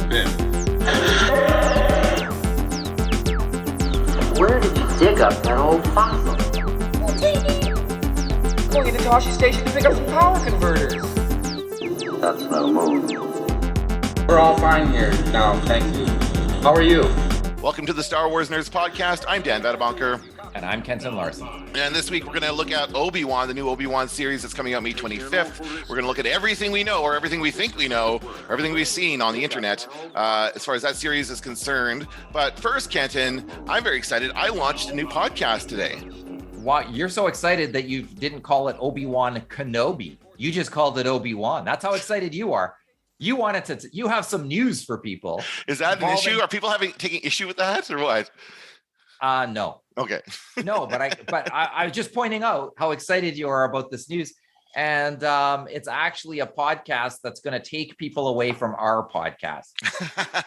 been. Where did you dig up that old fossil? Going into Toshi Station to pick up some power converters. That's no move. We're all fine here now, thank you. How are you? Welcome to the Star Wars Nerds Podcast. I'm Dan Vadabonker. And I'm Kenton Larson. And this week we're going to look at Obi-Wan, the new Obi-Wan series that's coming out May 25th. We're going to look at everything we know, or everything we think we know, or everything we've seen on the internet as far as that series is concerned. But first, Kenton, I'm very excited. I launched a new podcast today. Wow, you're so excited that you didn't call it Obi-Wan Kenobi. You just called it Obi-Wan. That's how excited you are. You wanted to. You have some news for people. Is that an issue? Are people taking issue with that, or what? No. Okay. No, but I was just pointing out how excited you are about this news, and it's actually a podcast that's going to take people away from our podcast.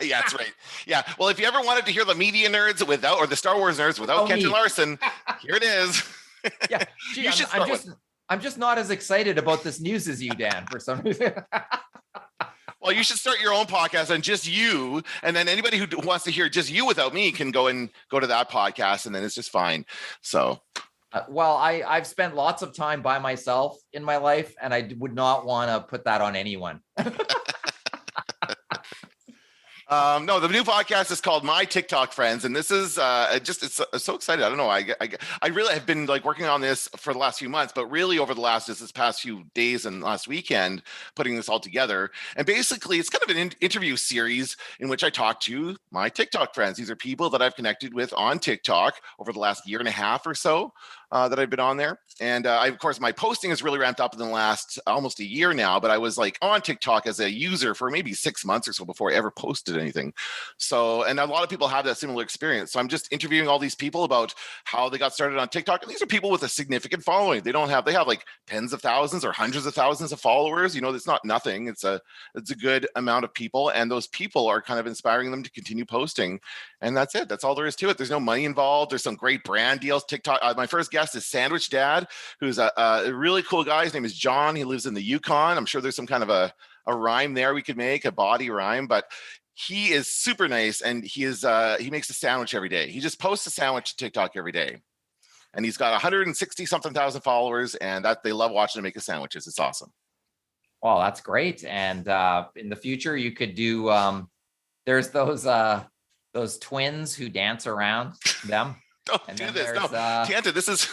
Yeah, that's right. Yeah. Well, if you ever wanted to hear the media nerds without, or the Star Wars nerds without Kenton Larson, here it is. Yeah. Gee, I'm just not as excited about this news as you, Dan, for some reason. Well, you should start your own podcast on just you, and then anybody who wants to hear just you without me can go to that podcast, and then it's just fine. So, well, I've spent lots of time by myself in my life, and I would not want to put that on anyone. No, the new podcast is called My TikTok Friends, and this is it's so excited. I don't know. I really have been working on this for the last few months, but really over the this past few days and last weekend, putting this all together. And basically, it's kind of an interview series in which I talk to my TikTok friends. These are people that I've connected with on TikTok over the last year and a half or so that I've been on there. And of course, my posting has really ramped up in the last almost a year now, but I was on TikTok as a user for maybe 6 months or so before I ever posted anything. So, and a lot of people have that similar experience. So I'm just interviewing all these people about how they got started on TikTok. And these are people with a significant following. They have tens of thousands or hundreds of thousands of followers. You know, it's not nothing. It's a good amount of people. And those people are kind of inspiring them to continue posting. And that's it. That's all there is to it. There's no money involved. There's some great brand deals. TikTok. My first guest is Sandwich Dad, who's a really cool guy. His name is John. He lives in the Yukon. I'm sure there's some kind of a rhyme there we could make, a body rhyme, but he is super nice, and he makes a sandwich every day. He just posts a sandwich to TikTok every day, and he's got 160 something thousand followers, and that they love watching him make his sandwiches. It's awesome. Well, that's great. And in the future, you could do. There's those twins who dance around them. Don't do this. No, Tanta, this is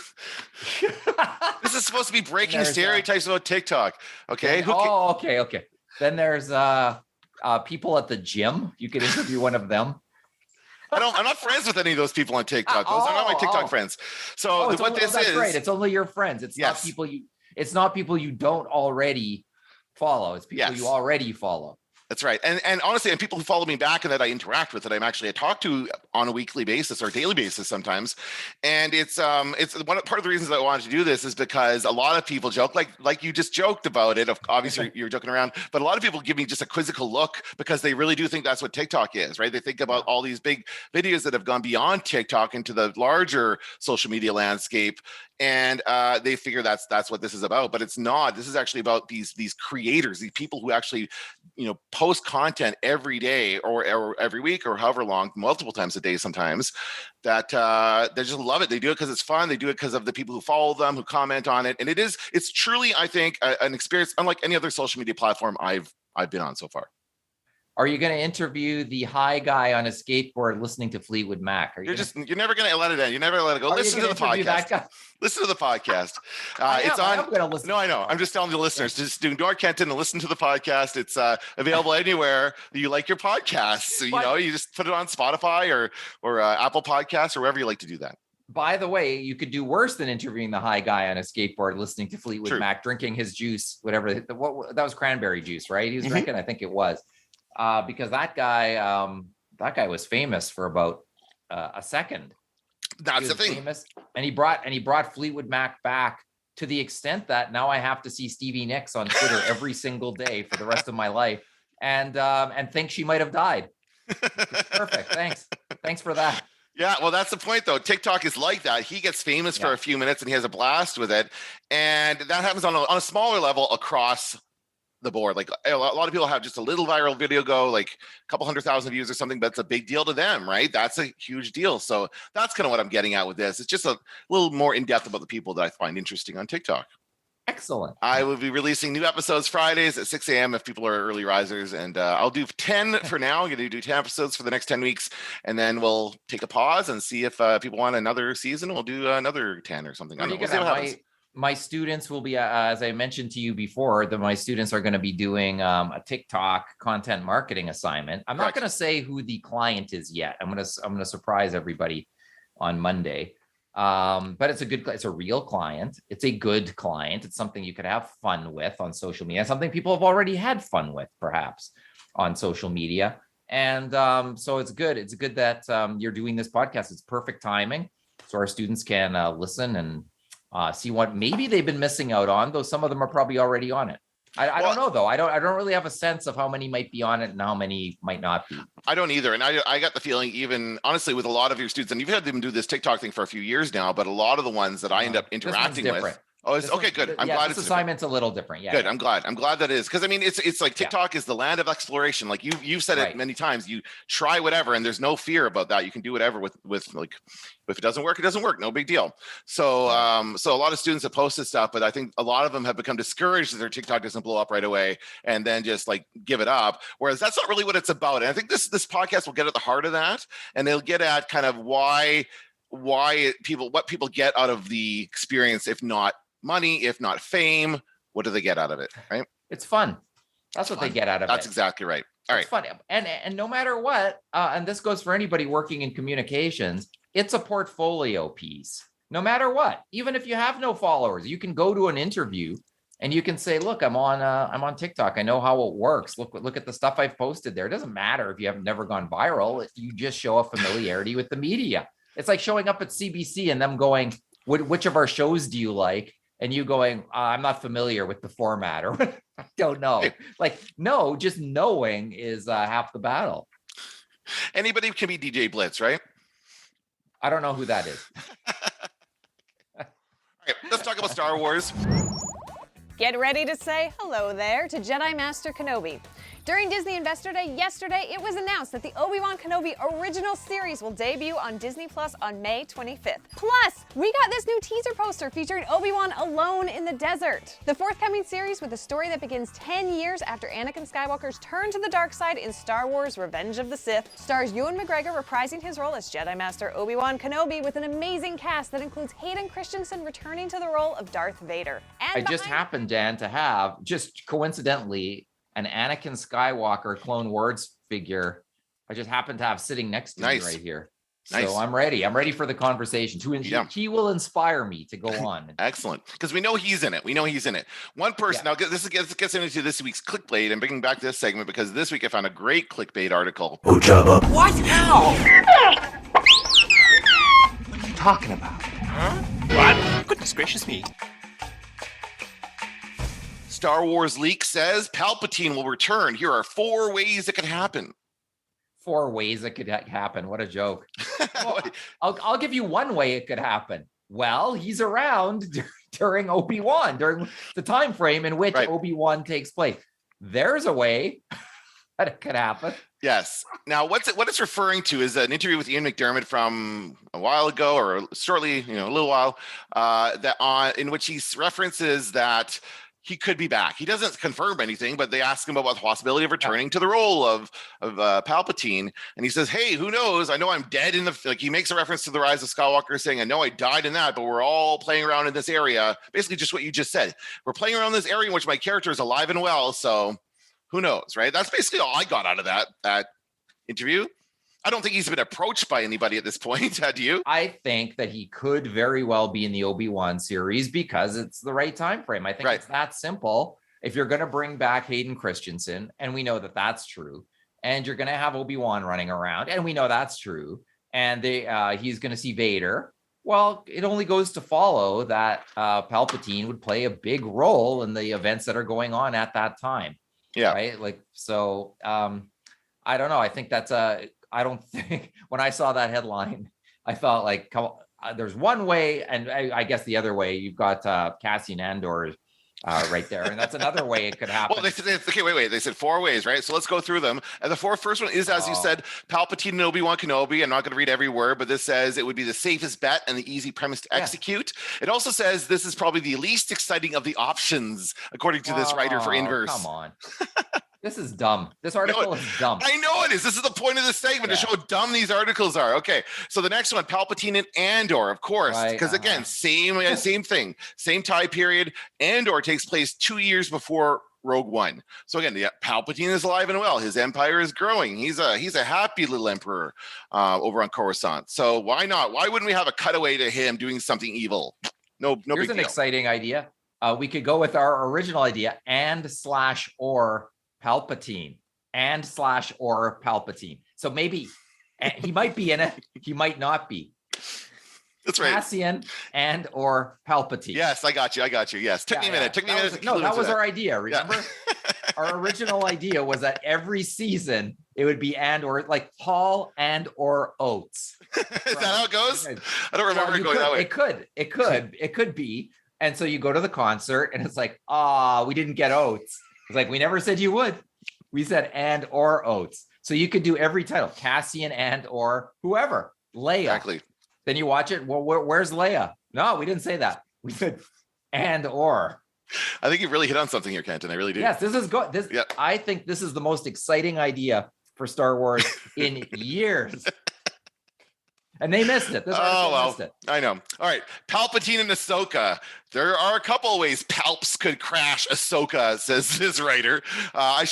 supposed to be breaking stereotypes about TikTok. Okay. Okay. Then there's people at the gym. You could interview one of them. I'm not friends with any of those people on TikTok. Those are not my TikTok friends. So that's right. It's only your friends. It's not people it's not people you don't already follow. It's people you already follow. That's right. And honestly, and people who follow me back and that I interact with, that I talk to on a weekly basis or daily basis sometimes. And it's one part of the reasons that I wanted to do this is because a lot of people joke, like you just joked about it. Obviously you're joking around, but a lot of people give me just a quizzical look because they really do think that's what TikTok is, right? They think about all these big videos that have gone beyond TikTok into the larger social media landscape. And they figure that's what this is about, but it's not. This is actually about these creators, these people who actually, post content every day or every week or however long, multiple times a day sometimes. That they just love it. They do it because it's fun. They do it because of the people who follow them, who comment on it, and it's truly, I think, an experience unlike any other social media platform I've been on so far. Are you going to interview the high guy on a skateboard listening to Fleetwood Mac? You're never going to let it in. You're never going to let it go. Listen to the podcast. Listen to the podcast. It's on. I'm going to listen. No, I know. I'm just telling the listeners, just ignore Kenton and listen to the podcast. It's available anywhere that you like your podcasts. So, you just put it on Spotify or Apple Podcasts or wherever you like to do that. By the way, you could do worse than interviewing the high guy on a skateboard listening to Fleetwood Mac, drinking his juice, whatever. That was cranberry juice, right? He was drinking, I think it was. Because that guy was famous for about a second. That's the thing. Famous, and he brought Fleetwood Mac back to the extent that now I have to see Stevie Nicks on Twitter every single day for the rest of my life, and think she might have died. Perfect. Thanks for that. Yeah, well, that's the point, though. TikTok is like that. He gets famous for a few minutes and he has a blast with it. And that happens on a smaller level across the board. Like a lot of people have just a little viral video go like a couple 100,000 views or something, but it's a big deal to them, right? That's a huge deal. So that's kind of what I'm getting at with this. It's just a little more in depth about the people that I find interesting on TikTok. Excellent. I will be releasing new episodes Fridays at 6 a.m. if people are early risers, and I'll do 10 for now. I'm going to do 10 episodes for the next 10 weeks, and then we'll take a pause and see if people want another season. We'll do another 10 or something. I don't know. We'll see what happens. My students will be, as I mentioned to you before, my students are going to be doing a TikTok content marketing assignment. I'm not going to say who the client is yet. I'm going to surprise everybody on Monday. But it's a real client. It's a good client. It's something you could have fun with on social media. Something people have already had fun with, perhaps, on social media. And so it's good. It's good that you're doing this podcast. It's perfect timing, so our students can listen and see what maybe they've been missing out on, though some of them are probably already on it. I don't know, though. I don't really have a sense of how many might be on it and how many might not be. I don't either. And I got the feeling, even honestly, with a lot of your students, and you've had them do this TikTok thing for a few years now, but a lot of the ones that I end up interacting with. Oh, it's okay. Good. I'm glad this assignment's a little different. Yeah. Good. I'm glad that is, because I mean, it's like TikTok is the land of exploration. Like you've said it many times. You try whatever, and there's no fear about that. You can do whatever with like, if it doesn't work, it doesn't work. No big deal. So so a lot of students have posted stuff, but I think a lot of them have become discouraged that their TikTok doesn't blow up right away, and then just like give it up. Whereas that's not really what it's about. And I think this podcast will get at the heart of that, and they'll get at kind of what people get out of the experience, if not money, if not fame. What do they get out of it? Right? It's fun. That's what they get out of it. That's exactly right. All right. It's fun. And no matter what, and this goes for anybody working in communications, it's a portfolio piece. No matter what, even if you have no followers, you can go to an interview and you can say, look, I'm on TikTok. I know how it works. Look at the stuff I've posted there. It doesn't matter if you have never gone viral. You just show a familiarity with the media. It's like showing up at CBC and them going, which of our shows do you like? And you going, I'm not familiar with the format, or I don't know. Like, no, just knowing is half the battle. Anybody can be DJ Blitz, right? I don't know who that is. All right, let's talk about Star Wars. Get ready to say hello there to Jedi Master Kenobi. During Disney Investor Day yesterday, it was announced that the Obi-Wan Kenobi original series will debut on Disney Plus on May 25th. Plus, we got this new teaser poster featuring Obi-Wan alone in the desert. The forthcoming series, with a story that begins 10 years after Anakin Skywalker's turn to the dark side in Star Wars Revenge of the Sith, stars Ewan McGregor reprising his role as Jedi Master Obi-Wan Kenobi with an amazing cast that includes Hayden Christensen returning to the role of Darth Vader. And I just happened, Dan, to have, just coincidentally, an Anakin Skywalker Clone Wars figure. I just happen to have sitting next to me right here. So I'm ready. I'm ready for the conversation. He will inspire me to go on. Excellent. Because we know he's in it. One person, now this gets into this week's clickbait and bringing back this segment, because this week I found a great clickbait article. What? How? What are you talking about? Huh? What? Goodness gracious me. Star Wars leak says Palpatine will return. Here are 4 ways it could happen. 4 ways it could happen. What a joke. Well, I'll give you one way it could happen. Well, he's around during Obi-Wan, during the time frame in which Obi-Wan takes place. There's a way that it could happen. Yes. Now, what it's referring to is an interview with Ian McDiarmid from a while ago, or shortly, a little while, in which he references that he could be back. He doesn't confirm anything, but they ask him about the possibility of returning to the role of Palpatine. And he says, hey, who knows? I know I'm dead he makes a reference to the Rise of Skywalker, saying, I know I died in that, but we're all playing around in this area. Basically just what you just said. We're playing around this area in which my character is alive and well. So who knows, right? That's basically all I got out of that interview. I don't think he's been approached by anybody at this point. Do you? I think that he could very well be in the Obi-Wan series because it's the right time frame. I think it's that simple. If you're going to bring back Hayden Christensen, and we know that that's true, and you're going to have Obi-Wan running around, and we know that's true, and he's going to see Vader, well, it only goes to follow that Palpatine would play a big role in the events that are going on at that time. Yeah. Right? Like, so I don't know. I think I don't think when I saw that headline, I thought like, there's one way. And I guess the other way, you've got Cassian Andor right there. And that's another way it could happen. Well, wait. They said 4 ways, right? So let's go through them. And the first one is, as you said, Palpatine and Obi-Wan Kenobi. I'm not going to read every word, but this says it would be the safest bet and the easy premise to execute. It also says this is probably the least exciting of the options, according to this writer for Inverse. Come on. This is dumb. This article is dumb. I know it is. This is the point of this segment, to show how dumb these articles are. Okay, so the next one, Palpatine and Andor, of course, because again, same thing, same time period. Andor takes place 2 years before Rogue One. So again, Palpatine is alive and well. His empire is growing. He's a happy little emperor over on Coruscant. So why not? Why wouldn't we have a cutaway to him doing something evil? No big deal. Here's an exciting idea. We could go with our original idea and/or Palpatine and/or Palpatine. So maybe he might be in it. He might not be. That's right. Cassian and/or Palpatine. Yes, I got you. Yes. Took me a minute. That was our idea. Remember? Our original idea was that every season it would be and/or, like Hall and/or Oates. Is that how it goes? I don't remember it going that way. It could be. And so you go to the concert and it's like, we didn't get Oates. It's like, we never said you would. We said and/or Oates. So you could do every title, Cassian and/or whoever, Leia. Exactly. Then you watch it. Well, where's Leia? No, we didn't say that. We said and/or. I think you've really hit on something here, Kenton. I really do. Yes, this is good. I think this is the most exciting idea for Star Wars in years. And they missed it. Missed it. I know. All right. Palpatine and Ahsoka. There are a couple of ways Palps could crash Ahsoka, says this writer. I'm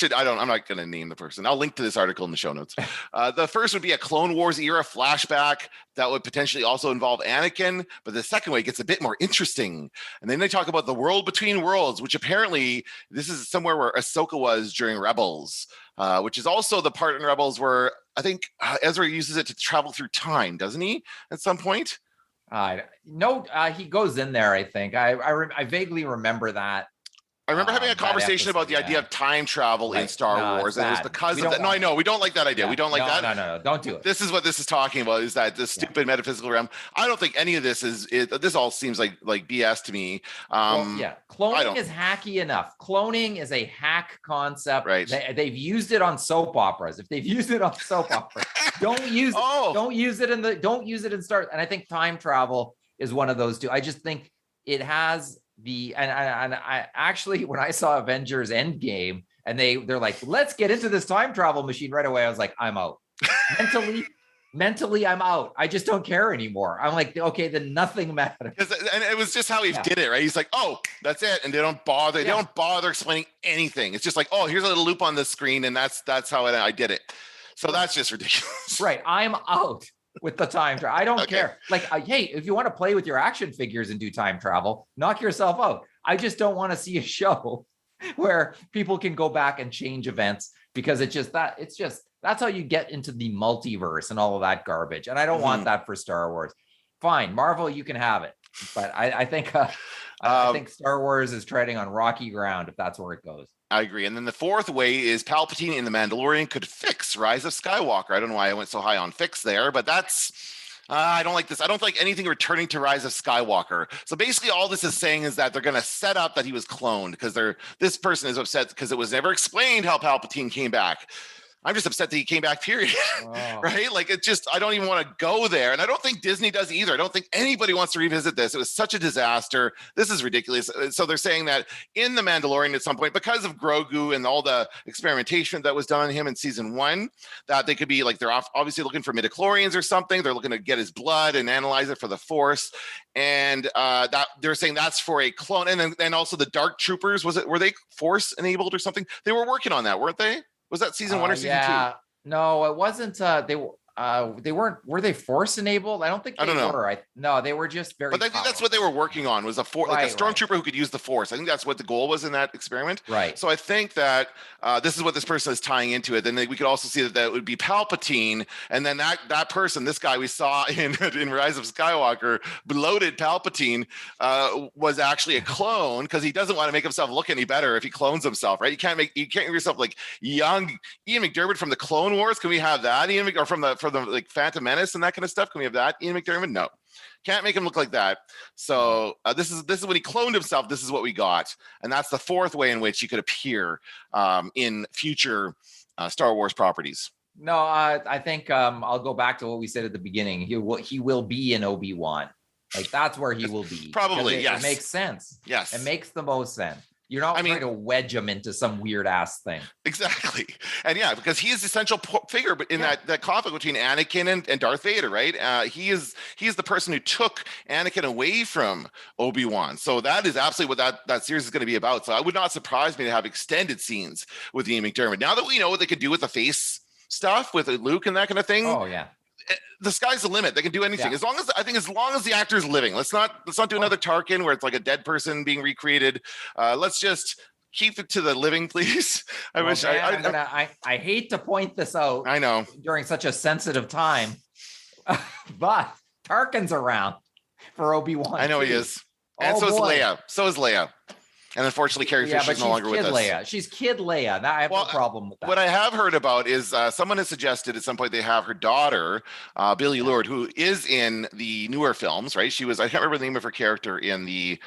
not going to name the person. I'll link to this article in the show notes. The first would be a Clone Wars era flashback that would potentially also involve Anakin. But the second way gets a bit more interesting. And then they talk about the world between worlds, which apparently this is somewhere where Ahsoka was during Rebels, which is also the part in Rebels where I think Ezra uses it to travel through time, doesn't he? At some point. No, he goes in there. I think I vaguely remember that. I remember having a conversation about the idea of time travel in Star Wars, and it was because of that. No, I know we don't like that idea. We don't like that. No, don't do it. This is what this is talking about: is that this stupid metaphysical realm? I don't think any of this is. This all seems like BS to me. Cloning is hacky enough. Cloning is a hack concept. Right. They've used it on soap operas. If they've used it on soap operas, don't use it. Don't use it in Star. And I think time travel is one of those two. I just think it has. And I actually, when I saw Avengers Endgame and they're like, let's get into this time travel machine right away, I was like, I'm out. Mentally, I'm out. I just don't care anymore. I'm like, okay, then nothing matters. And it was just how he did it, right? He's like, oh, that's it, and they don't bother. They don't bother explaining anything. It's just like, oh, here's a little loop on the screen, and that's how I did it. So that's just ridiculous. Right, I'm out with the time travel. I don't care. Like, hey, if you want to play with your action figures and do time travel, knock yourself out. I just don't want to see a show where people can go back and change events, because that's how you get into the multiverse and all of that garbage. And I don't want that for Star Wars. Fine, Marvel, you can have it. But I think Star Wars is treading on rocky ground if that's where it goes. I agree. And then the fourth way is Palpatine in The Mandalorian could fix Rise of Skywalker. I don't know why I went so high on fix there, but that's I don't like this. I don't like anything returning to Rise of Skywalker. So basically all this is saying is that they're going to set up that he was cloned, because this person is upset because it was never explained how Palpatine came back. I'm just upset that he came back, period. Right? Like, I don't even want to go there. And I don't think Disney does either. I don't think anybody wants to revisit this. It was such a disaster. This is ridiculous. So they're saying that in The Mandalorian at some point, because of Grogu and all the experimentation that was done on him in season 1, that they could be like, they're obviously looking for midichlorians or something. They're looking to get his blood and analyze it for the Force. And that they're saying that's for a clone. And then also the Dark Troopers, were they Force enabled or something? They were working on that, weren't they? Was that season 1 or season 2? No, it wasn't. They weren't. Were they Force enabled? I don't think they were. No, they were just very. But I think that's what they were working on, was a stormtrooper who could use the Force. I think that's what the goal was in that experiment. Right. So I think that this is what this person is tying into it. Then we could also see that would be Palpatine, and then that person, this guy we saw in Rise of Skywalker, bloated Palpatine, was actually a clone, because he doesn't want to make himself look any better if he clones himself, right? You can't make yourself like young Ian McDermott from the Clone Wars. Can we have that, Ian, or from the like Phantom Menace and that kind of stuff? Can we have that, Ian McDermott? No. Can't make him look like that. So this is when he cloned himself. This is what we got, and that's the fourth way in which he could appear in future Star Wars properties. No, I think I'll go back to what we said at the beginning. He will be in Obi-Wan. Like that's where he will be. Probably, yes. It makes sense. Yes. It makes the most sense. You're not trying to wedge him into some weird ass thing. Exactly. And yeah, because he is the essential figure in that conflict between Anakin and Darth Vader, right? He is the person who took Anakin away from Obi-Wan. So that is absolutely what that series is going to be about. So I would not surprise me to have extended scenes with Ian McDiarmid. Now that we know what they could do with the face stuff with Luke and that kind of thing. Oh yeah. The sky's the limit. They can do anything as long as the actor is living. Let's not do another Tarkin where it's like a dead person being recreated. Let's just keep it to the living, please. I hate to point this out. I know during such a sensitive time, but Tarkin's around for Obi-Wan. I know he is, and so is Leia. So is Leia. And unfortunately, Carrie Fisher is no longer with us. Leia. She's Kid Leia. Now I have no problem with that. What I have heard about is someone has suggested at some point they have her daughter, Billie Lourd, who is in the newer films, right? She was, I can't remember the name of her character in the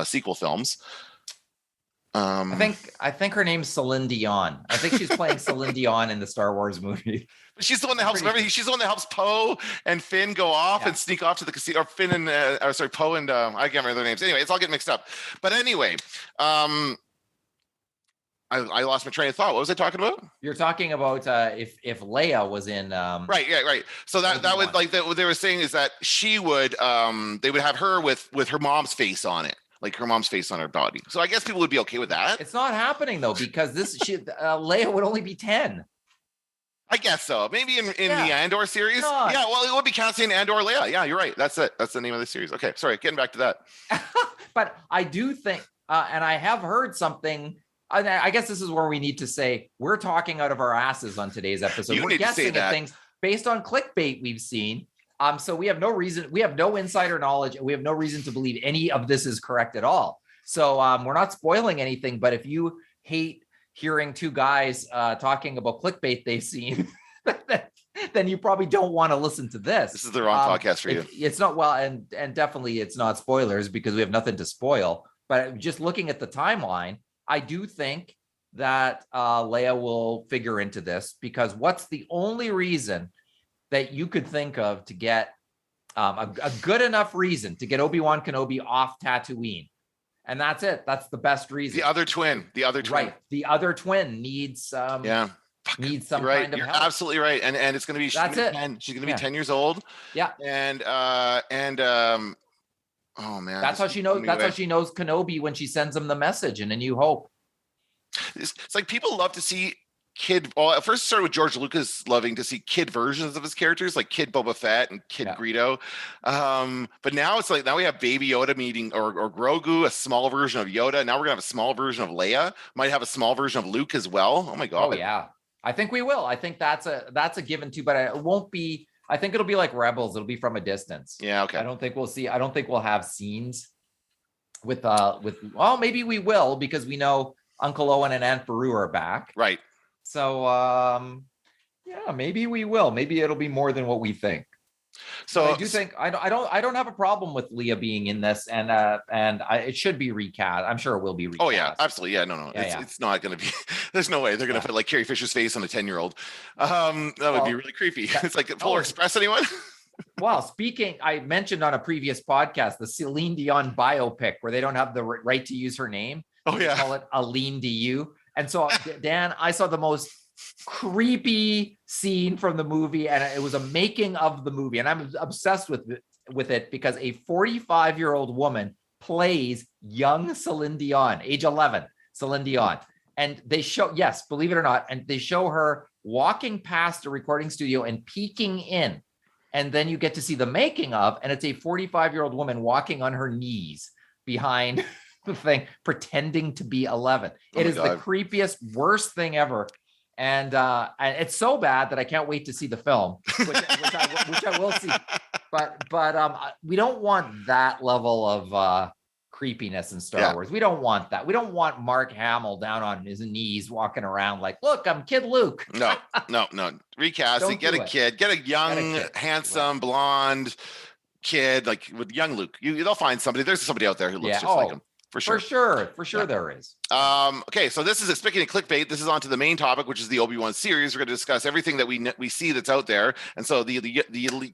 sequel films. I think her name's Celine Dion. I think she's playing Celine Dion in the Star Wars movie. She's the one that helps. She's the one that helps Poe and Finn go off and sneak off to the casino. Or Finn and Poe and I can't remember their names. Anyway, it's all getting mixed up. But anyway, I lost my train of thought. What was I talking about? You're talking about if Leia was in. Right. So that would what they were saying is that she would they would have her with her mom's face on it. Like her mom's face on her body. So I guess people would be okay with that. It's not happening though, because Leia would only be 10. I guess so. Maybe in the Andor series. No. Yeah, well, it would be Cassian Andor Leia. Yeah, you're right. That's it. That's the name of the series. Okay, sorry. Getting back to that. But I do think, and I have heard something, I guess this is where we need to say, we're talking out of our asses on today's episode. We're guessing at things based on clickbait we've seen. So we have no reason, we have no insider knowledge, and we have no reason to believe any of this is correct at all. So we're not spoiling anything, but if you hate hearing two guys talking about clickbait they've seen, then you probably don't want to listen to this. This is the wrong podcast for you. It's not, well, and definitely it's not spoilers because we have nothing to spoil. But just looking at the timeline, I do think that Leia will figure into this, because what's the only reason that you could think of to get a good enough reason to get Obi-Wan Kenobi off Tatooine? And that's it. That's the best reason. The other twin. Right. The other twin needs some kind of help. You're absolutely right. And it's going to be, she's going to be 10 years old. Yeah. And oh man. That's how she knows. That's how she knows Kenobi when she sends him the message in A New Hope. It's like people love to see kid. Well, at first it started with George Lucas loving to see kid versions of his characters, like Kid Boba Fett and Kid Greedo. But now it's like, now we have Baby Yoda meeting or Grogu, a small version of Yoda. Now we're gonna have a small version of Leia. Might have a small version of Luke as well. Oh my god. Oh yeah. I think we will. I think that's a given too, but it won't be. I think it'll be like Rebels. It'll be from a distance. Yeah. Okay. I don't think we'll have scenes with well, maybe we will, because we know Uncle Owen and Aunt Beru are back. Right. So yeah, maybe we will. Maybe it'll be more than what we think. So but I do think I don't have a problem with Leia being in this, and it should be recast. I'm sure it will be recast. Oh yeah, absolutely. Yeah, no. It's not going to be. There's no way they're going to put like Carrie Fisher's face on a 10-year-old. That would be really creepy. It's like Polar Express. Anyone? Well, speaking, I mentioned on a previous podcast the Celine Dion biopic where they don't have the right to use her name. Oh yeah, call it Aline Dieu. And so, Dan, I saw the most creepy scene from the movie, and it was a making of the movie, and I'm obsessed with it because a 45-year-old woman plays young Celine Dion, age 11, Celine Dion, and they show, yes, believe it or not, and they show her walking past a recording studio and peeking in, and then you get to see the making of, and it's a 45-year-old woman walking on her knees behind the thing, pretending to be 11. It is the creepiest, worst thing ever. And it's so bad that I can't wait to see the film, which I will see. But we don't want that level of creepiness in Star Wars. We don't want that. We don't want Mark Hamill down on his knees walking around like, look, I'm Kid Luke. No. Recast it. Get a kid. Get a young, handsome, blonde kid, like with young Luke. They'll find somebody. There's somebody out there who looks just like him. For sure. For sure there is. Okay, so this is speaking of clickbait. This is on to the main topic, which is the Obi-Wan series. We're going to discuss everything that we see that's out there. And so the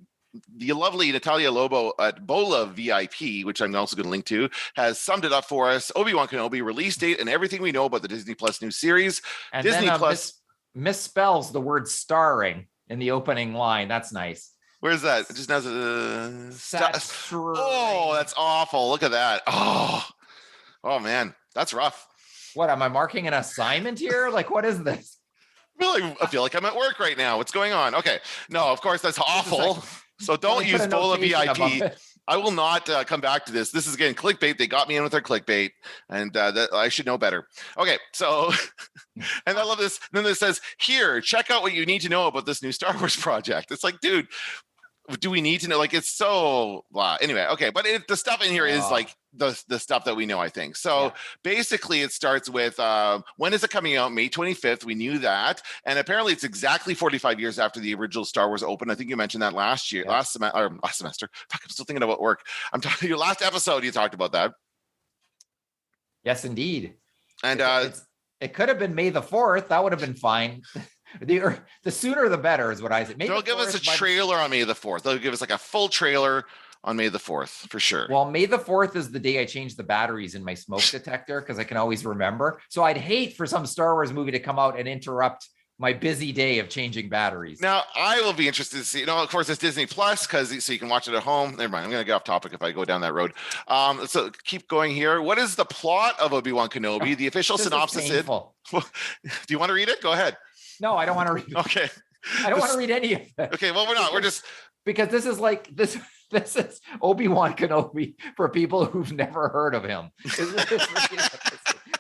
lovely Natalia Lobo at Bola VIP, which I'm also going to link to, has summed it up for us. Obi-Wan Kenobi release date and everything we know about the Disney Plus new series. And Disney then, Plus misspells the word starring in the opening line. That's nice. Where's that? It just has oh, that's awful. Look at that. Oh man, that's rough. What, am I marking an assignment here? Like, what is this? Really, I feel like I'm at work right now. What's going on? Okay. No, of course, that's awful. So don't use Bola VIP. I will not come back to this. This is, again, clickbait. They got me in with their clickbait, and that I should know better. Okay, so, and I love this. And then it says, here, check out what you need to know about this new Star Wars project. It's like, dude, do we need to know? Like, it's so blah. Anyway, okay, but the stuff in here is like the stuff that we know, I think. So basically it starts with when is it coming out? May 25th. We knew that, and apparently it's exactly 45 years after the original Star Wars opened. I think you mentioned that last semester. Fuck, I'm still thinking about work. I'm talking your last episode. You talked about that. Yes, indeed. And it could have been May the 4th. That would have been fine. The sooner the better is what I say. They'll give us a trailer on May the 4th. They'll give us like a full trailer on May the 4th for sure. Well, May the 4th is the day I changed the batteries in my smoke detector because I can always remember. So I'd hate for some Star Wars movie to come out and interrupt my busy day of changing batteries. Now, I will be interested to see, of course, it's Disney Plus so you can watch it at home. Never mind. I'm going to get off topic if I go down that road. So keep going here. What is the plot of Obi-Wan Kenobi? The official synopsis is... Do you want to read it? Go ahead. No, I don't want to read it. Okay. I don't want to read any of it. Okay, well, we're not. We're just... Because this is like... This is Obi-Wan Kenobi for people who've never heard of him.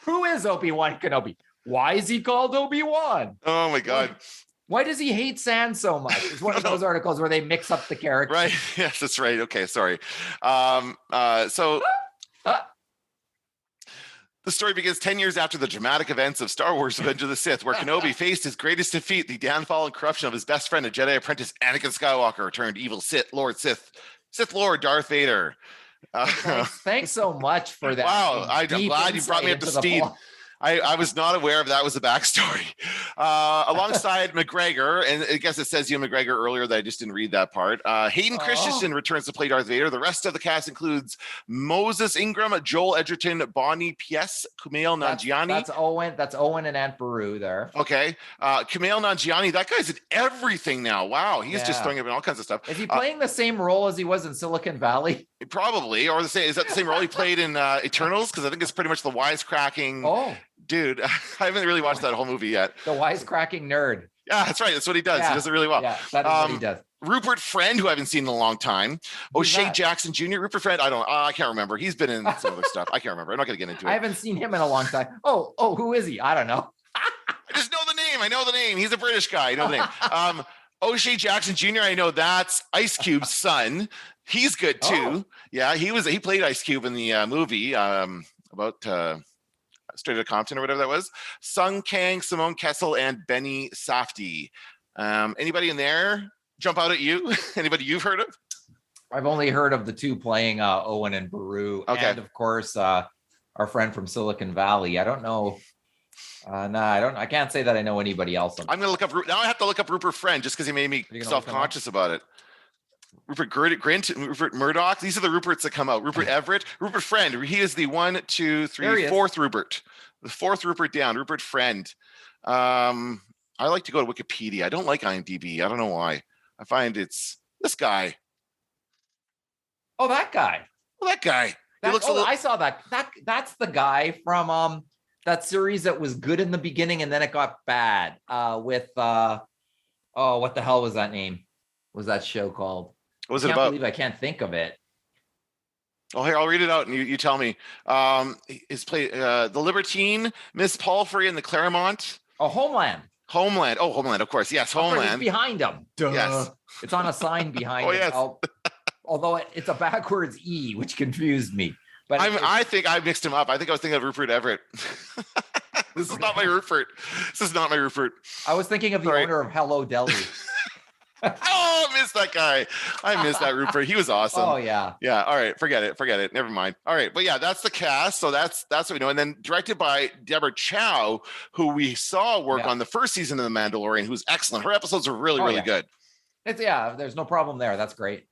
Who is Obi-Wan Kenobi? Why is he called Obi-Wan? Oh, my God. Why does he hate sand so much? It's one of those articles where they mix up the characters. Right. Yes, that's right. Okay, sorry. The story begins 10 years after the dramatic events of Star Wars Revenge of the Sith, where Kenobi faced his greatest defeat, the downfall and corruption of his best friend, a Jedi apprentice, Anakin Skywalker, turned evil Sith Lord Darth Vader. Thanks so much for that. Wow, I'm glad you brought me up to speed. I was not aware of that was the backstory. Alongside McGregor, and I guess it says Ewan McGregor earlier that I just didn't read that part. Hayden Christensen returns to play Darth Vader. The rest of the cast includes Moses Ingram, Joel Edgerton, Bonnie Piesse, Kumail Nanjiani. That's Owen and Aunt Beru there. Okay. Kumail Nanjiani, that guy's in everything now. Wow, he's just throwing up in all kinds of stuff. Is he playing the same role as he was in Silicon Valley? Probably, or is that the same role he played in Eternals? Because I think it's pretty much the wisecracking. Oh. Dude, I haven't really watched that whole movie yet. The wisecracking nerd. Yeah, that's right. That's what he does. He does it really well. Yeah, that is what he does. Rupert Friend, who I haven't seen in a long time. O'Shea Jackson Jr. Rupert Friend, I can't remember. He's been in some other stuff. I can't remember. I'm not going to get into it. I haven't seen him in a long time. Oh, who is he? I don't know. I just know the name. I know the name. He's a British guy. I know the name. O'Shea Jackson Jr., I know that's Ice Cube's son. He's good too. Oh. Yeah, he played Ice Cube in the movie about Straight Outta Compton or whatever that was. Sung Kang, Simone Kessel, and Benny Safdie. Anybody in there jump out at you? Anybody you've heard of? I've only heard of the two playing Owen and Beru, and of course our friend from Silicon Valley. I don't know. I can't say that I know anybody else. I'm gonna look up now. I have to look up Rupert Friend just because he made me self-conscious about it. Rupert Grint, Rupert Murdoch. These are the Ruperts that come out. Rupert Everett, Rupert Friend. He is the 1, 2, 3, fourth Rupert. The fourth Rupert down. Rupert Friend. I like to go to Wikipedia. I don't like IMDb. I don't know why. I find it's this guy. Oh, that guy. Well, that guy. He looks a little... I saw that. That's the guy from that series that was good in the beginning and then it got bad. With what the hell was that name? What was that show called? What was it about? I can't think of it. Oh, here, I'll read it out and you tell me. His play, The Libertine, Miss Palfrey and the Claremont. Oh, Homeland. Homeland. Oh, Homeland, of course. Yes, Homeland. It's behind him. Duh. Yes. It's on a sign behind him. Yes. Although it's a backwards E, which confused me. But I think I mixed him up. I think I was thinking of Rupert Everett. This is not my Rupert. This is not my Rupert. I was thinking of the owner of Hello Deli. Oh, I missed that guy. I missed that Rupert. He was awesome. Oh yeah. Yeah. All right. Forget it. Never mind. All right. But yeah, that's the cast. So that's what we know. And then directed by Deborah Chow, who we saw work on the first season of The Mandalorian, who's excellent. Her episodes are really good. There's no problem there. That's great.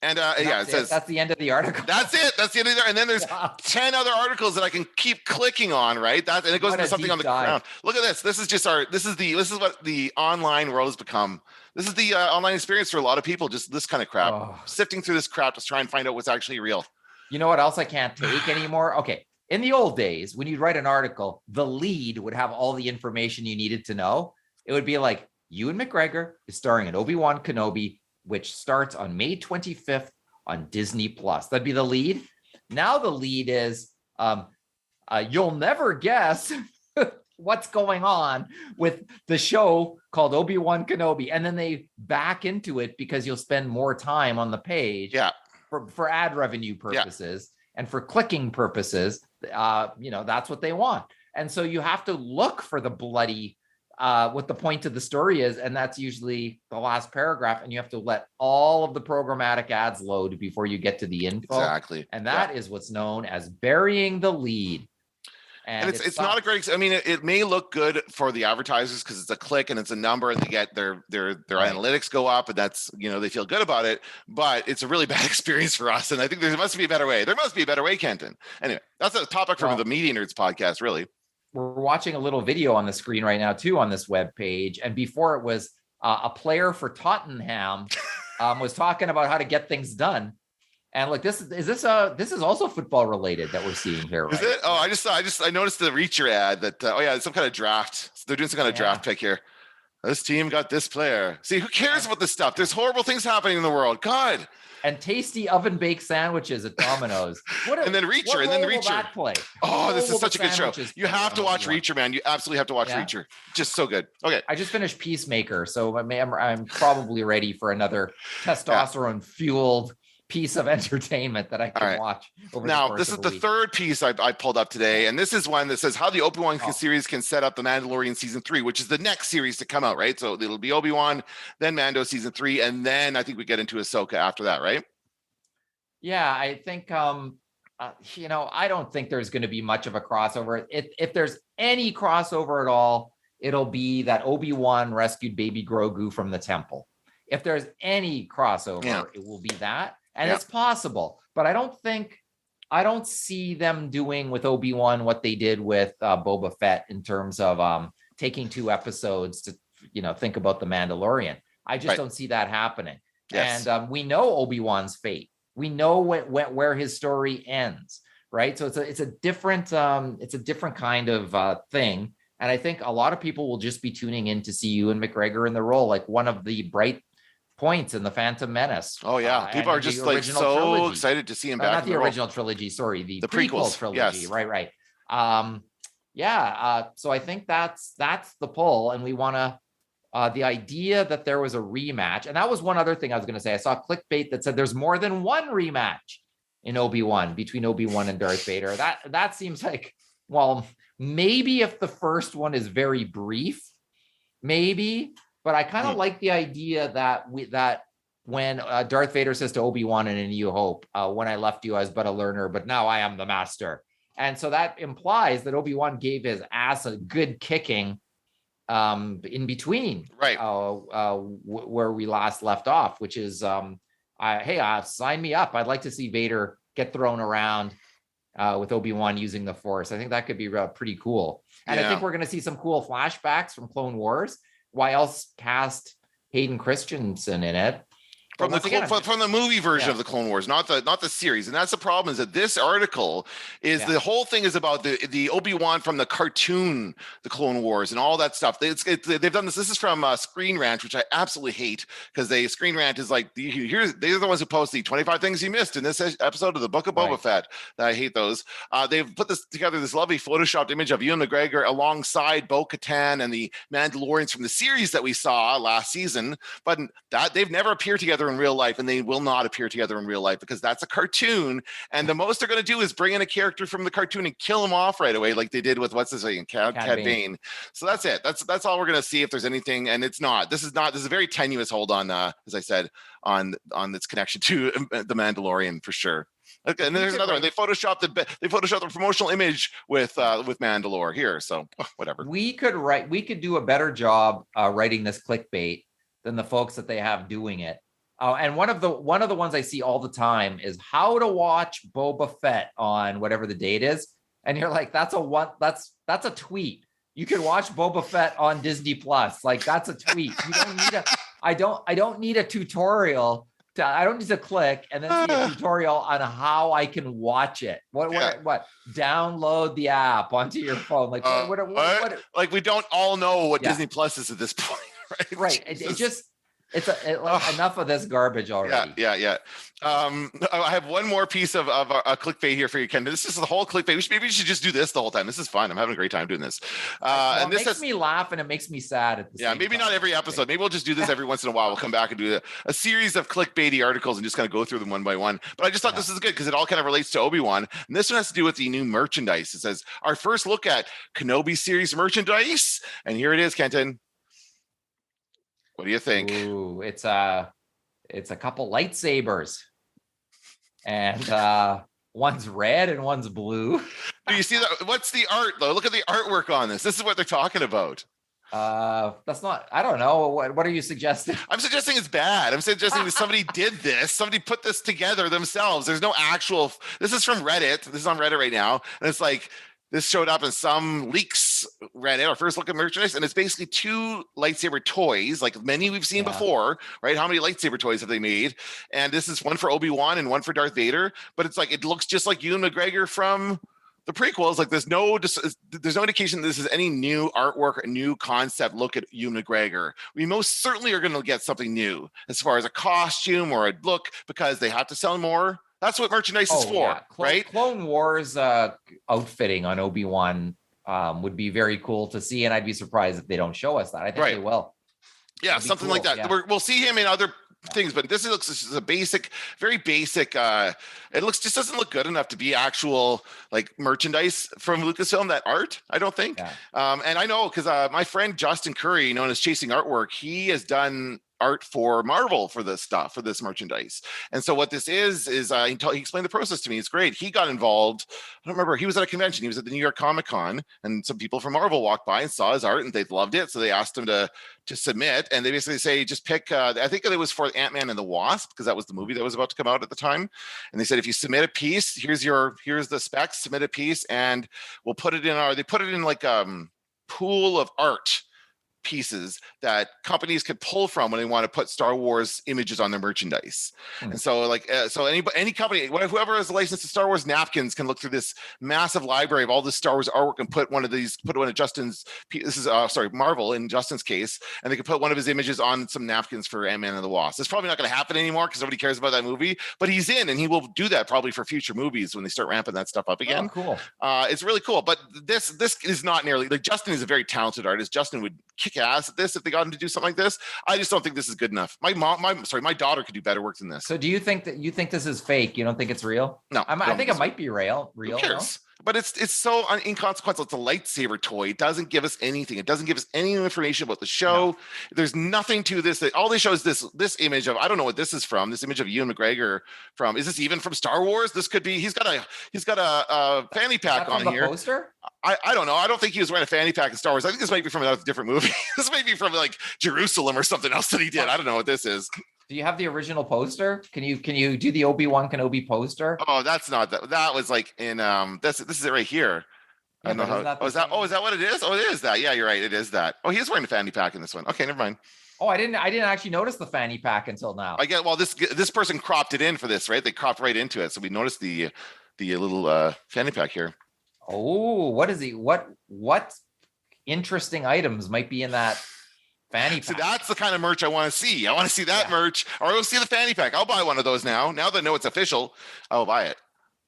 And it says that's the end of the article. That's it. That's the end of the. And then there's 10 other articles that I can keep clicking on, right? And it goes into something on the ground. Look at this. This is what the online world has become. This is the online experience for a lot of people. Just this kind of crap, sifting through this crap to try and find out what's actually real. You know what else I can't take anymore? Okay. In the old days, when you'd write an article, the lead would have all the information you needed to know. It would be like, Ewan McGregor is starring in Obi-Wan Kenobi, which starts on May 25th on Disney Plus. That'd be the lead. Now the lead is, you'll never guess what's going on with the show called Obi-Wan Kenobi. And then they back into it because you'll spend more time on the page for ad revenue purposes and for clicking purposes. That's what they want. And so you have to look for the bloody what the point of the story is, and that's usually the last paragraph, and you have to let all of the programmatic ads load before you get to the info. Exactly. And that is what's known as burying the lead. And it's not a great, I mean, it may look good for the advertisers because it's a click and it's a number and they get their analytics go up, and that's, they feel good about it, but it's a really bad experience for us. And I think there must be a better way. There must be a better way, Kenton. Anyway, that's a topic for the Media Nerds podcast, really. We're watching a little video on the screen right now too on this web page, and before it was a player for Tottenham was talking about how to get things done. And look, this is also football related that we're seeing here, right? Is it? Oh, I noticed the Reacher ad that it's some kind of draft. So they're doing some kind of draft pick here. This team got this player. See, who cares about this stuff? There's horrible things happening in the world. God. And tasty oven baked sandwiches at Domino's. And then Reacher. Will that play? Oh, this is such a good show. You have to watch Reacher, man. You absolutely have to watch Reacher. Just so good. Okay. I just finished Peacemaker, so I'm probably ready for another testosterone fueled piece of entertainment that I can watch over the course this of is the week. third piece I pulled up today, and this is one that says how the Obi-Wan series can set up the Mandalorian season 3, which is the next series to come out, right? So it'll be Obi-Wan, then Mando season 3, and then I think we get into Ahsoka after that, right? Yeah, I think I don't think there's going to be much of a crossover. If there's any crossover at all, it'll be that Obi-Wan rescued baby Grogu from the temple. If there's any crossover, it will be that. And it's possible, but I don't see them doing with Obi-Wan what they did with Boba Fett in terms of taking 2 episodes to, think about the Mandalorian. I just don't see that happening. Yes. And we know Obi-Wan's fate. We know where his story ends, right? So it's a different kind of thing. And I think a lot of people will just be tuning in to see Ewan McGregor in the role, like one of the bright points in the Phantom Menace. Oh yeah, people are just like so excited to see him back. Not the original trilogy, sorry, the prequel trilogy. Yes. Right. So I think that's the pull, and we want to. The idea that there was a rematch, and that was one other thing I was going to say. I saw clickbait that said there's more than one rematch in Obi-Wan between Obi-Wan and Darth Vader. That seems like, well, maybe if the first one is very brief, maybe. But I kind of like the idea that when Darth Vader says to Obi-Wan in A New Hope, when I left you, I was but a learner, but now I am the master. And so that implies that Obi-Wan gave his ass a good kicking in between, right? Where we last left off, which is, sign me up. I'd like to see Vader get thrown around with Obi-Wan using the Force. I think that could be pretty cool. And I think we're going to see some cool flashbacks from Clone Wars. Why else cast Hayden Christensen in it? From the movie version of the Clone Wars, not the series. And that's the problem, is that this article is the whole thing is about the Obi-Wan from the cartoon, the Clone Wars, and all that stuff. They've done this. This is from Screen Rant, which I absolutely hate, because Screen Rant is like, they're the ones who post the 25 things you missed in this episode of the Book of Boba Fett. I hate those. They've put this lovely photoshopped image of Ewan McGregor alongside Bo-Katan and the Mandalorians from the series that we saw last season, but that they've never appeared together in real life, and they will not appear together in real life because that's a cartoon. And the most they're going to do is bring in a character from the cartoon and kill him off right away, like they did with what's his name, Cad Bane. So that's it. That's all we're going to see if there's anything. And it's not. This is a very tenuous hold on, as I said, on its connection to the Mandalorian for sure. Okay, and then there's another one. They photoshopped the promotional image with Mandalore here. So whatever. We could do a better job writing this clickbait than the folks that they have doing it. And one of the ones I see all the time is how to watch Boba Fett on whatever the date is. And you're like, that's a tweet. You can watch Boba Fett on Disney Plus. Like, that's a tweet. You don't need I don't need a tutorial. I don't need to click and then see a tutorial on how I can watch it. What? Download the app onto your phone. Like what? Like, we don't all know what Disney Plus is at this point, right? Right. It's enough of this garbage already. Yeah. I have one more piece of a clickbait here for you, Ken. This is the whole clickbait. Maybe we should just do this the whole time. This is fun. I'm having a great time doing this. And this makes me laugh and it makes me sad at the same maybe time. not every episode. Maybe we'll just do this every once in a while. We'll come back and do a series of clickbaity articles and just kind of go through them one by one. But I just thought this is good because it all kind of relates to Obi-Wan. And this one has to do with the new merchandise. It says our first look at Kenobi series merchandise. And here it is, Kenton. What do you think? Ooh, it's a couple lightsabers, and one's red and one's blue. Do you see that? What's the art though? Look at the artwork on this. This is what they're talking about. That's not. I don't know. What are you suggesting? I'm suggesting it's bad. I'm suggesting that somebody did this. Somebody put this together themselves. There's no actual. This is from Reddit. This is on Reddit right now, and it's like. This showed up in some leaks Reddit, our first look at merchandise, and it's basically two lightsaber toys, like many we've seen before, right? How many lightsaber toys have they made? And this is one for Obi-Wan and one for Darth Vader, but it's like, it looks just like Ewan McGregor from the prequels. Like there's no indication this is any new artwork, a new concept look at Ewan McGregor. We most certainly are going to get something new as far as a costume or a look because they have to sell more. That's what merchandise is for, right? Clone Wars outfitting on Obi-Wan would be very cool to see, and I'd be surprised if they don't show us that. I think they will. Yeah, something cool like that. Yeah. We'll see him in other things, but this is a basic, very basic. It just doesn't look good enough to be actual like merchandise from Lucasfilm. That art, I don't think. Yeah. And I know because my friend Justin Curry, known as Chasing Artwork, he has done art for Marvel for this merchandise. And so what this is he explained the process to me. It's great. He got involved. I don't remember. He was at a convention. He was at the New York Comic Con, and some people from Marvel walked by and saw his art, and they loved it. So they asked him to submit, and they basically say, just pick. I think it was for Ant-Man and the Wasp because that was the movie that was about to come out at the time. And they said, if you submit a piece, here's the specs. Submit a piece, and we'll put it in they put it in like pool of art pieces that companies could pull from when they want to put Star Wars images on their merchandise. And so any company, whoever has a license to Star Wars napkins can look through this massive library of all this Star Wars artwork and put one of Justin's, this is Marvel in Justin's case, and they could put one of his images on some napkins for Ant-Man and the Wasp. It's probably not going to happen anymore because nobody cares about that movie, but he's in, and he will do that probably for future movies when they start ramping that stuff up again. Oh, cool. It's really cool, but this is not nearly, like, Justin is a very talented artist. Justin would kick ass at this if they got him to do something like this. I just don't think this is good enough. My daughter could do better work than this. So do you think this is fake? You don't think it's real? No, I think it might be real. Who cares? But it's so inconsequential. It's a lightsaber toy. It doesn't give us anything. It doesn't give us any information about the show. No. There's nothing to this. All they show is this image of, I don't know what this is from. This image of Ewan McGregor from. Is this even from Star Wars? This could be. He's got a fanny pack on here. Poster? I don't know. I don't think he was wearing a fanny pack in Star Wars. I think this might be from a different movie. This might be from like Jerusalem or something else that he did. I don't know what this is. Do you have the original poster? Can you do the Obi-Wan Kenobi poster? Oh, that's not that. That was like in this is it right here. Yeah, I don't know how. Is that what it is? Oh, it is that. Yeah, you're right. It is that. Oh, he is wearing a fanny pack in this one. Okay, never mind. Oh, I didn't actually notice the fanny pack until now. This person cropped it in for this, right? They cropped right into it, so we noticed the little fanny pack here. Oh, what interesting items might be in that fanny pack? So that's the kind of merch I want to see. I want to see that merch, or I'll see the fanny pack. I'll buy one of those now. Now that I know it's official, I'll buy it.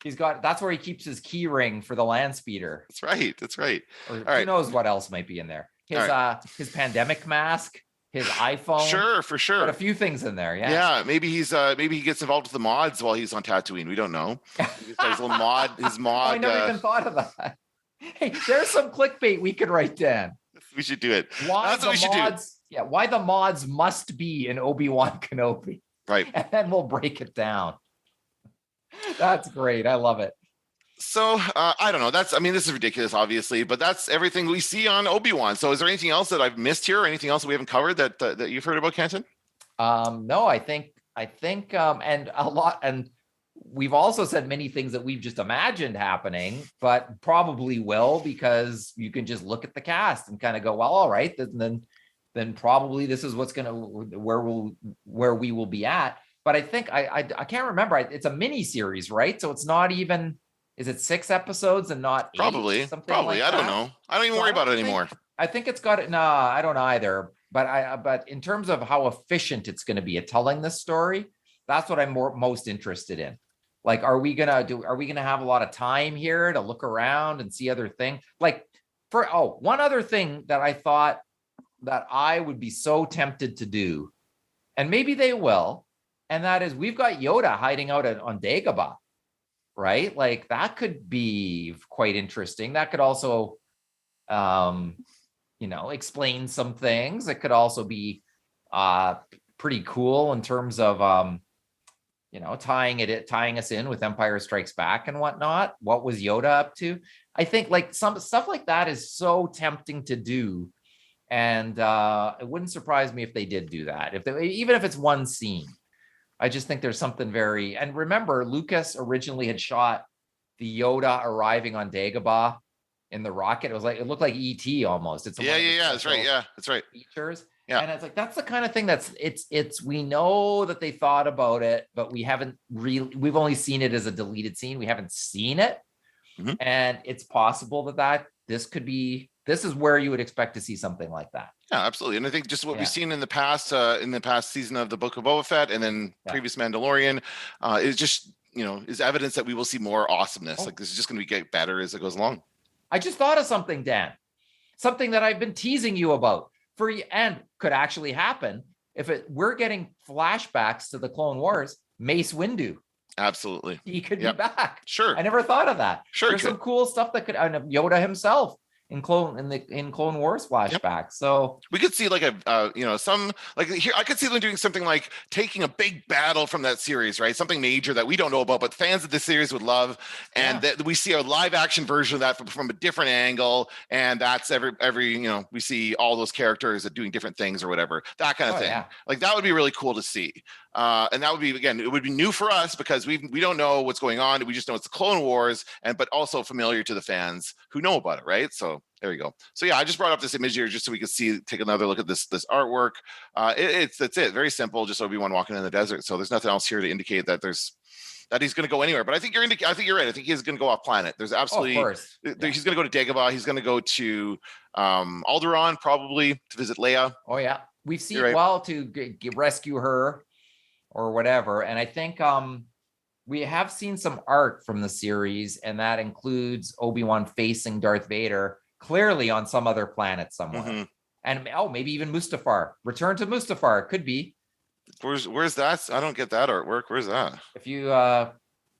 That's where he keeps his key ring for the land speeder. That's right. Or who knows what else might be in there. His pandemic mask. his iPhone. Sure, for sure. But a few things in there, yeah. Yeah, maybe he gets involved with the mods while he's on Tatooine. We don't know. He's got his little mod. I never even thought of that. Hey, there's some clickbait we could write down. We should do it. That's what we should do. Yeah, why the mods must be in Obi-Wan Kenobi. Right. And then we'll break it down. That's great. I love it. So I don't know. This is ridiculous, obviously, but that's everything we see on Obi-Wan. So is there anything else that I've missed here, or anything else that we haven't covered that you've heard about, Kenton? No, I think, and a lot, and we've also said many things that we've just imagined happening, but probably will, because you can just look at the cast and kind of go, well, all right, then probably this is what's where we will be at. But I think I can't remember. It's a mini series, right? So it's not even. Is it 6 episodes and not 8? Probably. Like I don't know. I don't even worry about it anymore. I think it's got it. No, I don't either. But in terms of how efficient it's going to be at telling this story, that's what I'm most interested in. Like, are we gonna have a lot of time here to look around and see other things? Like, one other thing that I thought that I would be so tempted to do, and maybe they will, and that is we've got Yoda hiding out on Dagobah. Right? Like that could be quite interesting. That could also, explain some things. It could also be pretty cool in terms of, tying us in with Empire Strikes Back and whatnot. What was Yoda up to? I think like some stuff like that is so tempting to do. And it wouldn't surprise me if they did do that. Even if it's one scene. I just think there's something and remember, Lucas originally had shot the Yoda arriving on Dagobah in the rocket. It looked like ET almost. It's that's right. Yeah, that's right. Features. Yeah. And it's like, that's the kind of thing we know that they thought about it, but we've only seen it as a deleted scene. We haven't seen it. Mm-hmm. And it's possible that this is where you would expect to see something like that. Yeah, absolutely. And I think just what we've seen in the past season of the Book of Boba Fett and then previous Mandalorian is just, is evidence that we will see more awesomeness. Like this is just going to get better as it goes along. I just thought of something, Dan, something that I've been teasing you about and could actually happen we're getting flashbacks to the Clone Wars. Mace Windu. Absolutely. He could be back. Sure. I never thought of that. Sure. There's some cool stuff that could, and Yoda himself in Clone Wars flashbacks. Yep. So we could see like here I could see them doing something like taking a big battle from that series, right? Something major that we don't know about, but fans of this series would love. And that we see a live action version of that from a different angle. And that's every we see all those characters doing different things or whatever, that kind of thing. Yeah. Like that would be really cool to see. And that would be, again, it would be new for us because we don't know what's going on. We just know it's the Clone Wars, but also familiar to the fans who know about it, right? So there you go. So yeah, I just brought up this image here just so we could take another look at this artwork. That's it. Very simple. Just Obi-Wan walking in the desert. So there's nothing else here to indicate that he's going to go anywhere. But I think you're right. I think he's going to go off planet. There's absolutely, he's going to go to Dagobah. He's going to go to Alderaan probably to visit Leia. Oh yeah, we've seen to rescue her or whatever. And I think we have seen some art from the series, and that includes Obi-Wan facing Darth Vader clearly on some other planet somewhere. Mm-hmm. And maybe even Mustafar. Return to Mustafar. Could be. Where's that? I don't get that artwork. Where's that? If you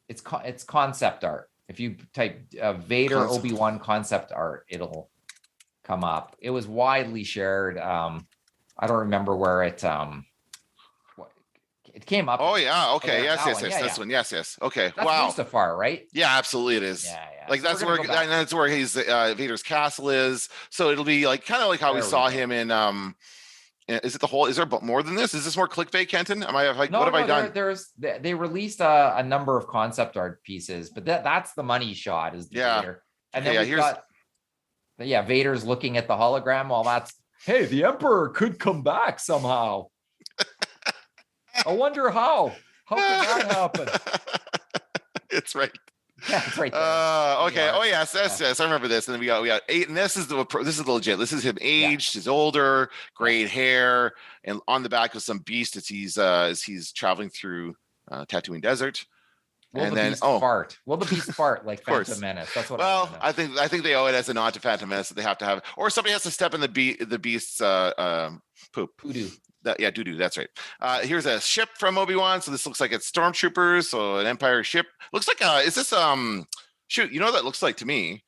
it's concept art. If you type Vader Obi-Wan concept art, it'll come up. It was widely shared. I don't remember where it came up. Oh yeah, okay, yes, this one, yes. Okay, that's wow. Mustafar, right? Yeah, absolutely, it is. Yeah. Like so that's where his Vader's castle is. So it'll be like kind of like how we saw him in. Is it the whole? Is there more than this? Is this more clickbait, Kenton? What have I done? They released a number of concept art pieces, but that's the money shot is the Vader. And then we've got Vader's looking at the hologram. Well, that's the Emperor could come back somehow. I wonder how. How can that happen? It's right. Yeah, it's right there. Okay. Oh yes. I remember this. And then we got 8, and this is legit. This is him aged. He's older, great hair, and on the back of some beast as he's traveling through Tatooine Desert. Will and the then beast fart? Will the beast fart like Phantom Menace? That's what. I think they owe it as a nod to Phantom Menace that they have to have, or somebody has to step in the beast's poop. Voodoo. Doo-doo, that's right. Here's a ship from Obi-Wan. So this looks like it's stormtroopers, so an Empire ship. Looks like is this shoot, you know what that looks like to me?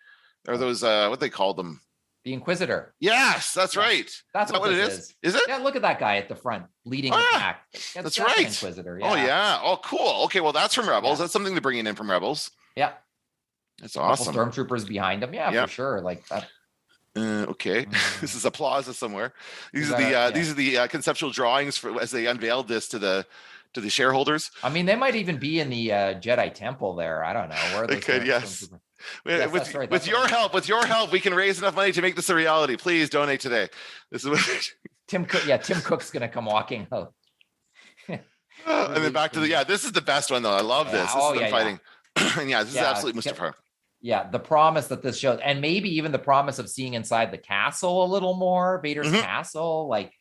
Are those what they call them? The Inquisitor. Yes, that's right. That's what it is. Is it? Yeah, look at that guy at the front leading the pack. That's right. Inquisitor. Yeah. Oh yeah. Oh cool. Okay, well that's from Rebels. That's something to bring in from Rebels. Yeah. That's awesome. Stormtroopers behind him. Yeah, for sure. Like that. Okay, this is a plaza somewhere. These are the conceptual drawings for as they unveiled this to the shareholders. I mean, they might even be in the Jedi Temple there. I don't know where they could. Yes. With your help, we can raise enough money to make this a reality. Please donate today. This is what Tim Cook. Yeah, Tim Cook's gonna come walking out. And then back to this is the best one though. I love this. This is them fighting. And this is absolutely Mustafar. Yeah, the promise that this shows, and maybe even the promise of seeing inside the castle a little more, Vader's castle, like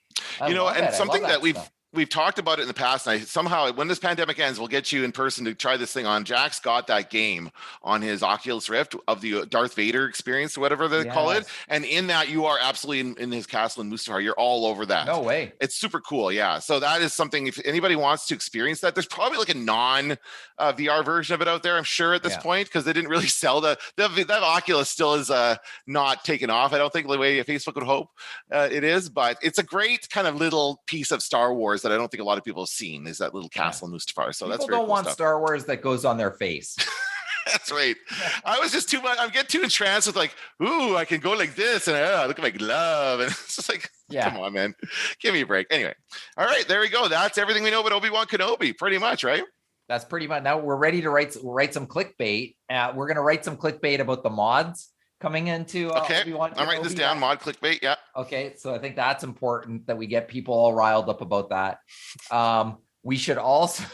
and something that we've talked about it in the past. And somehow, when this pandemic ends, we'll get you in person to try this thing on. Jack's got that game on his Oculus Rift of the Darth Vader experience, or whatever they call it. And in that, you are absolutely in his castle in Mustafar. You're all over that. No way. It's super cool. Yeah. So that is something, if anybody wants to experience that, there's probably like a non VR version of it out there, I'm sure, at this point, because they didn't really sell that Oculus still is not taken off. I don't think the way Facebook would hope it is, but it's a great kind of little piece of Star Wars that I don't think a lot of people have seen, is that little castle in Mustafar. So that's very don't cool want stuff. Star Wars that goes on their face. That's right. I was just too much. I'm getting too entranced with like, ooh, I can go like this and look at my glove, and it's just like, come on, man, give me a break. Anyway, all right, there we go. That's everything we know about Obi-Wan Kenobi, pretty much, right? That's pretty much. Now we're ready to write some clickbait. We're gonna write some clickbait about the mods coming into Obi-Wan Kenobi. I'm writing this down. Mod clickbait. Yeah. Okay, so I think that's important that we get people all riled up about that. We should also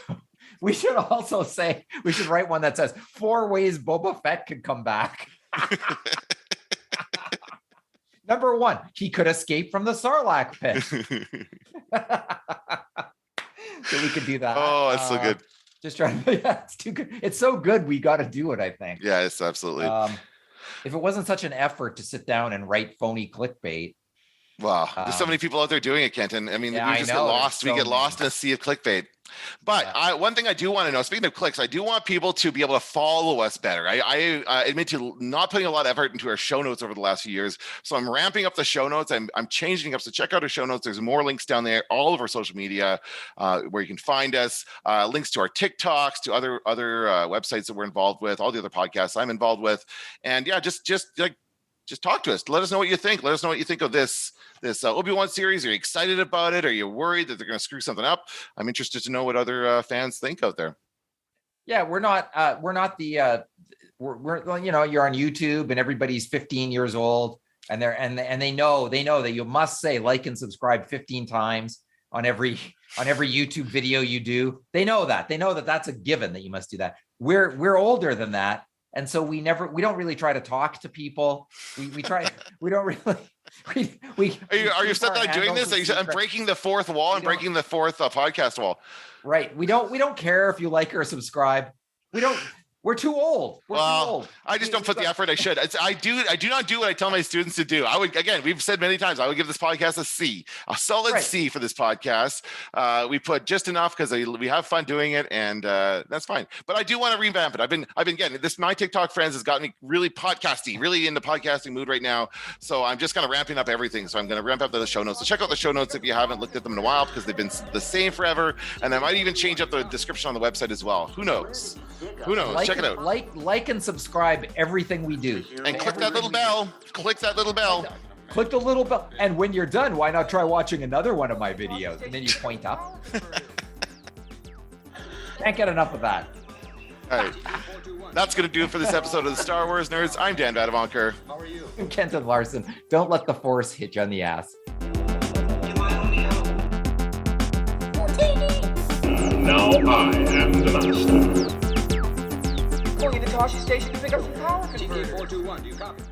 say we should write one that says 4 ways Boba Fett could come back. Number 1, he could escape from the Sarlacc pit. So we could do that. Oh, that's so good. Just trying to. Yeah, it's too good. It's so good. We got to do it. I think. Yeah, it's absolutely. If it wasn't such an effort to sit down and write phony clickbait. Wow. There's so many people out there doing it, Kenton. I mean, we just get lost. We get lost in a sea of clickbait. But one thing I do want to know, speaking of clicks, I do want people to be able to follow us better. I admit to not putting a lot of effort into our show notes over the last few years. So I'm ramping up the show notes. I'm changing up. So check out our show notes. There's more links down there, all of our social media where you can find us, links to our TikToks, to other websites that we're involved with, all the other podcasts I'm involved with. And yeah, just talk to us. Let us know what you think. Let us know what you think of this Obi-Wan series. Are you excited about it? Are you worried that they're going to screw something up? I'm interested to know what other fans think out there. Yeah, we're not the we're you're on YouTube and everybody's 15 years old and they know that you must say like and subscribe 15 times on every YouTube video you do. They know that that's a given that you must do that. We're older than that. And so we don't really try to talk to people. We don't really. Are you upset that I'm doing this? I'm breaking the fourth wall. I'm breaking the fourth podcast wall. Right. We don't care if you like or subscribe. We're too old. We're too old. I just don't put the effort I should. I do not do what I tell my students to do. We've said many times, I would give this podcast a C, a solid C for this podcast. We put just enough because we have fun doing it, and that's fine. But I do want to revamp it. I've been getting this. My TikTok friends has got me really podcasty, really in the podcasting mood right now. So I'm just kind of ramping up everything. So I'm going to ramp up the show notes. So check out the show notes if you haven't looked at them in a while, because they've been the same forever. And I might even change up the description on the website as well. Who knows? Check it out. Like and subscribe everything we do. And click that little bell. Click that little bell. Click the little bell. And when you're done, why not try watching another one of my videos? And then you point up. Can't get enough of that. All right. That's going to do it for this episode of the Star Wars Nerds. I'm Dan Vadavonker. How are you? I'm Kenton Larson. Don't let the Force hit you on the ass. Now I am the master. Going to the Toshi station to pick up some power converters. TK421, do you copy?